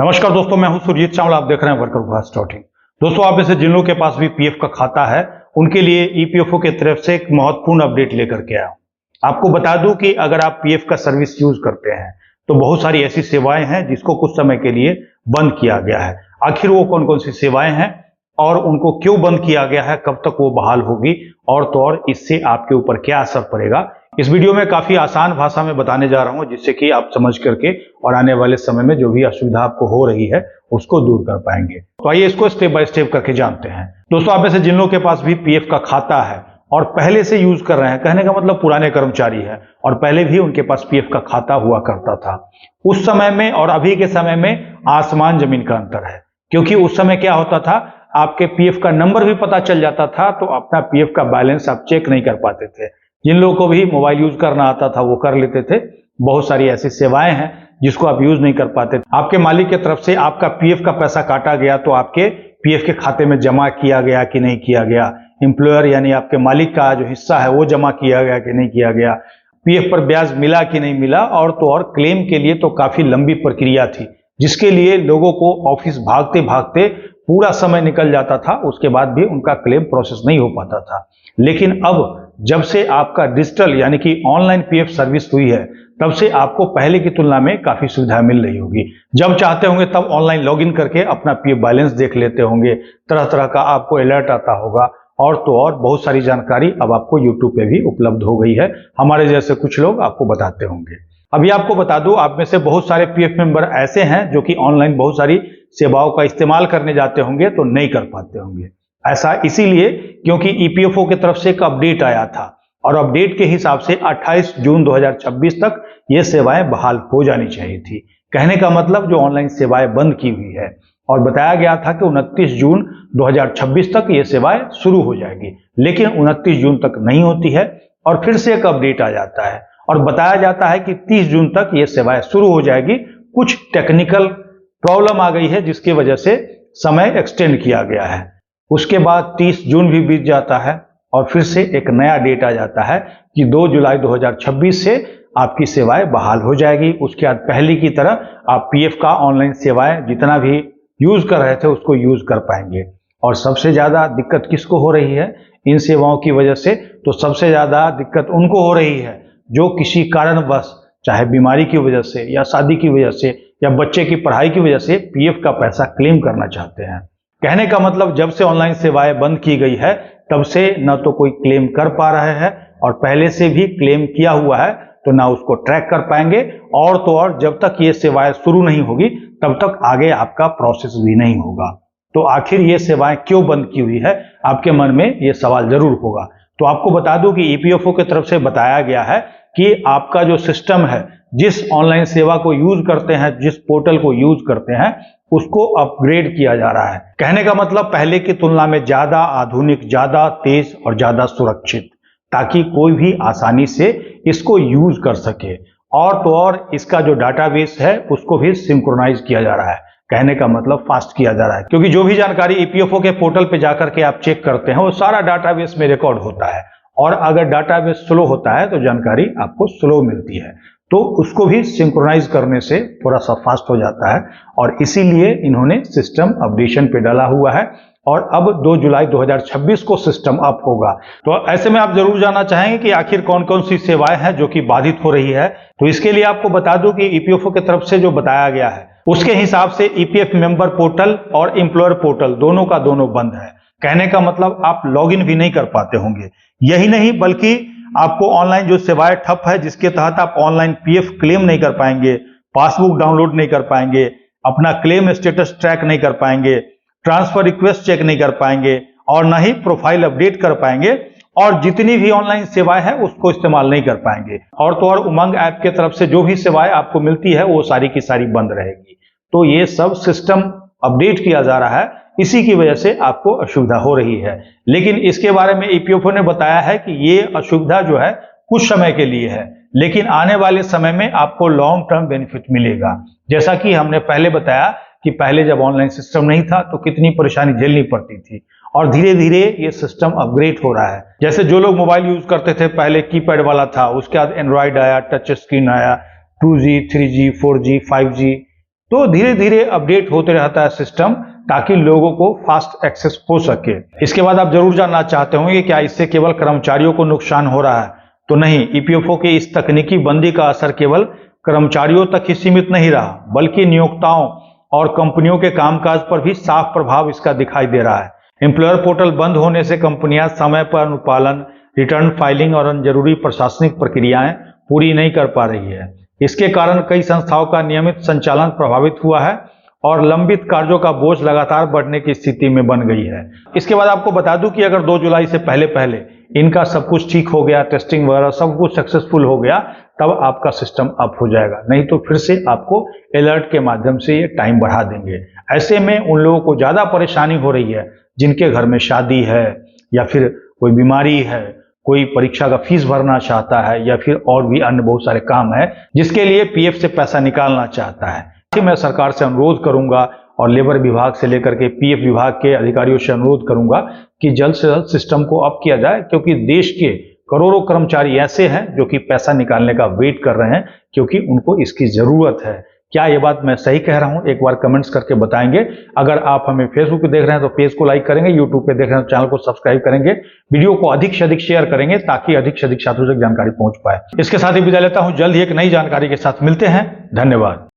नमस्कार दोस्तों, मैं हूं सुरजीत चावला। आप देख रहे हैं वर्कर विकास डॉट इन। दोस्तों, आप में से जिन लोगों के पास भी पीएफ का खाता है उनके लिए ईपीएफओ की तरफ से एक महत्वपूर्ण अपडेट लेकर के आया हूं। आपको बता दूं कि अगर आप पीएफ का सर्विस यूज करते हैं तो बहुत सारी ऐसी सेवाएं हैं जिसको कुछ समय के लिए बंद किया गया है। आखिर वो कौन कौन सी सेवाएं हैं और उनको क्यों बंद किया गया है, कब तक वो बहाल होगी और तो और इससे आपके ऊपर क्या असर पड़ेगा, इस वीडियो में काफी आसान भाषा में बताने जा रहा हूं, जिससे कि आप समझ करके और आने वाले समय में जो भी असुविधा आपको हो रही है उसको दूर कर पाएंगे। तो आइए इसको स्टेप बाय स्टेप करके जानते हैं। दोस्तों, आप में से जिन लोगों के पास भी पीएफ का खाता है और पहले से यूज कर रहे हैं, कहने का मतलब पुराने कर्मचारी है और पहले भी उनके पास पीएफ का खाता हुआ करता था, उस समय में और अभी के समय में आसमान जमीन का अंतर है। क्योंकि उस समय क्या होता था, आपके पीएफ का नंबर भी पता चल जाता था तो अपना पीएफ का बैलेंस आप चेक नहीं कर पाते थे। जिन लोगों को भी मोबाइल यूज करना आता था वो कर लेते थे। बहुत सारी ऐसी सेवाएं हैं जिसको आप यूज नहीं कर पाते। आपके मालिक की तरफ से आपका पीएफ का पैसा काटा गया तो आपके पीएफ के खाते में जमा किया गया कि नहीं किया गया, एम्प्लॉयर यानी आपके मालिक का जो हिस्सा है वो जमा किया गया कि नहीं किया गया, पीएफ पर ब्याज मिला कि नहीं मिला, और तो और क्लेम के लिए तो काफी लंबी प्रक्रिया थी, जिसके लिए लोगों को ऑफिस भागते भागते पूरा समय निकल जाता था। उसके बाद भी उनका क्लेम प्रोसेस नहीं हो पाता था। लेकिन अब जब से आपका डिजिटल यानी कि ऑनलाइन पीएफ सर्विस हुई है, तब से आपको पहले की तुलना में काफी सुविधा मिल रही होगी। जब चाहते होंगे तब ऑनलाइन लॉगिन करके अपना पीएफ बैलेंस देख लेते होंगे, तरह तरह का आपको अलर्ट आता होगा और तो और बहुत सारी जानकारी अब आपको यूट्यूब पे भी उपलब्ध हो गई है। हमारे जैसे कुछ लोग आपको बताते होंगे। अभी आपको बता दूं, आप में से बहुत सारे पीएफ मेंबर ऐसे हैं जो कि ऑनलाइन बहुत सारी सेवाओं का इस्तेमाल करने जाते होंगे तो नहीं कर पाते होंगे। ऐसा इसीलिए क्योंकि ईपीएफओ की तरफ से एक अपडेट आया था और अपडेट के हिसाब से 28 जून 2026 तक ये सेवाएं बहाल हो जानी चाहिए थी। कहने का मतलब जो ऑनलाइन सेवाएं बंद की हुई है, और बताया गया था कि 29 जून 2026 तक ये सेवाएं शुरू हो जाएगी, लेकिन 29 जून तक नहीं होती है और फिर से एक अपडेट आ जाता है और बताया जाता है कि 30 जून तक ये सेवाएं शुरू हो जाएगी। कुछ टेक्निकल प्रॉब्लम आ गई है जिसकी वजह से समय एक्सटेंड किया गया है। उसके बाद 30 जून भी बीत जाता है और फिर से एक नया डेट आ जाता है कि 2 जुलाई 2026 से आपकी सेवाएं बहाल हो जाएगी। उसके बाद पहले की तरह आप पीएफ का ऑनलाइन सेवाएं जितना भी यूज कर रहे थे उसको यूज कर पाएंगे। और सबसे ज्यादा दिक्कत किसको हो रही है इन सेवाओं की वजह से? तो सबसे ज्यादा दिक्कत उनको हो रही है जो किसी कारणवश, चाहे बीमारी की वजह से या शादी की वजह से या बच्चे की पढ़ाई की वजह से पीएफ का पैसा क्लेम करना चाहते हैं। कहने का मतलब जब से ऑनलाइन सेवाएं बंद की गई है तब से न तो कोई क्लेम कर पा रहे हैं और पहले से भी क्लेम किया हुआ है तो ना उसको ट्रैक कर पाएंगे, और तो और जब तक ये सेवाएं शुरू नहीं होगी तब तक आगे आपका प्रोसेस भी नहीं होगा। तो आखिर ये सेवाएं क्यों बंद की हुई है, आपके मन में ये सवाल जरूर होगा। तो आपको बता दूं कि ईपीएफओ की तरफ से बताया गया है कि आपका जो सिस्टम है, जिस ऑनलाइन सेवा को यूज करते हैं, जिस पोर्टल को यूज करते हैं, उसको अपग्रेड किया जा रहा है। कहने का मतलब पहले की तुलना में ज्यादा आधुनिक, ज्यादा तेज और ज्यादा सुरक्षित, ताकि कोई भी आसानी से इसको यूज कर सके। और तो और इसका जो डाटाबेस है उसको भी सिंक्रोनाइज किया जा रहा है। कहने का मतलब फास्ट किया जा रहा है, क्योंकि जो भी जानकारी ईपीएफओ के पोर्टल पे जाकर के आप चेक करते हैं वो सारा डाटाबेस में रिकॉर्ड होता है, और अगर डाटाबेस स्लो होता है तो जानकारी आपको स्लो मिलती है। तो उसको भी सिंक्रोनाइज करने से थोड़ा सा फास्ट हो जाता है और इसीलिए इन्होंने सिस्टम अपडेशन पे डाला हुआ है और अब 2 जुलाई 2026 को सिस्टम अप होगा। तो ऐसे में आप जरूर जानना चाहेंगे कि आखिर कौन कौन सी सेवाएं हैं जो कि बाधित हो रही है। तो इसके लिए आपको बता दूं कि ईपीएफओ की तरफ से जो बताया गया है उसके हिसाब से ईपीएफ मेंबर पोर्टल और एम्प्लॉयर पोर्टल दोनों का दोनों बंद है। कहने का मतलब आप लॉगिन भी नहीं कर पाते होंगे। यही नहीं बल्कि आपको ऑनलाइन जो सेवाएं ठप है, जिसके तहत आप ऑनलाइन पीएफ क्लेम नहीं कर पाएंगे, पासबुक डाउनलोड नहीं कर पाएंगे, अपना क्लेम स्टेटस ट्रैक नहीं कर पाएंगे, ट्रांसफर रिक्वेस्ट चेक नहीं कर पाएंगे और न ही प्रोफाइल अपडेट कर पाएंगे, और जितनी भी ऑनलाइन सेवाएं हैं उसको इस्तेमाल नहीं कर पाएंगे। और तो और उमंग ऐप के तरफ से जो भी सेवाएं आपको मिलती है वो सारी की सारी बंद रहेगी। तो ये सब सिस्टम अपडेट किया जा रहा है, इसी की वजह से आपको असुविधा हो रही है। लेकिन इसके बारे में ईपीएफओ ने बताया है कि ये असुविधा जो है कुछ समय के लिए है, लेकिन आने वाले समय में आपको लॉन्ग टर्म बेनिफिट मिलेगा। जैसा कि हमने पहले बताया कि पहले जब ऑनलाइन सिस्टम नहीं था तो कितनी परेशानी झेलनी पड़ती थी, और धीरे धीरे ये सिस्टम अपग्रेड हो रहा है। जैसे जो लोग मोबाइल यूज करते थे पहले कीपैड वाला था, उसके बाद एंड्रॉइड आया, टच स्क्रीन आया, 2G, 3G, 4G, 5G, तो धीरे धीरे अपडेट होते रहता है सिस्टम, ताकि लोगों को फास्ट एक्सेस हो सके। इसके बाद आप जरूर जानना चाहते होंगे कि क्या इससे केवल कर्मचारियों को नुकसान हो रहा है? तो नहीं, ईपीएफओ की इस तकनीकी बंदी का असर केवल कर्मचारियों तक ही सीमित नहीं रहा, बल्कि नियोक्ताओं और कंपनियों के कामकाज पर भी साफ प्रभाव इसका दिखाई दे रहा है। एम्प्लॉयर पोर्टल बंद होने से कंपनियां समय पर अनुपालन, रिटर्न फाइलिंग और जरूरी प्रशासनिक प्रक्रियाएं पूरी नहीं कर पा रही है। इसके कारण कई संस्थाओं का नियमित संचालन प्रभावित हुआ है और लंबित कार्यों का बोझ लगातार बढ़ने की स्थिति में बन गई है। इसके बाद आपको बता दूं कि अगर 2 जुलाई से पहले इनका सब कुछ ठीक हो गया, टेस्टिंग वगैरह सब कुछ सक्सेसफुल हो गया, तब आपका सिस्टम अप हो जाएगा। नहीं तो फिर से आपको अलर्ट के माध्यम से ये टाइम बढ़ा देंगे। ऐसे में उन लोगों को ज्यादा परेशानी हो रही है जिनके घर में शादी है, या फिर कोई बीमारी है, कोई परीक्षा का फीस भरना चाहता है, या फिर और भी अन्य बहुत सारे काम है जिसके लिए पीएफ से पैसा निकालना चाहता है। मैं सरकार से अनुरोध करूंगा और लेबर विभाग से लेकर के पीएफ विभाग के अधिकारियों से अनुरोध करूंगा कि जल्द से जल्द सिस्टम को अप किया जाए, क्योंकि देश के करोड़ों कर्मचारी ऐसे हैं जो कि पैसा निकालने का वेट कर रहे हैं, क्योंकि उनको इसकी जरूरत है। क्या ये बात मैं सही कह रहा हूं? एक बार कमेंट्स करके बताएंगे। अगर आप हमें फेसबुक पे देख रहे हैं तो पेज को लाइक करेंगे, यूट्यूब पे देख रहे हैं तो चैनल को सब्सक्राइब करेंगे, वीडियो को अधिक से अधिक शेयर करेंगे ताकि अधिक से अधिक छात्रों तक जानकारी पहुंच पाए। इसके साथ ही विदा लेता हूं, जल्द ही एक नई जानकारी के साथ मिलते हैं। धन्यवाद।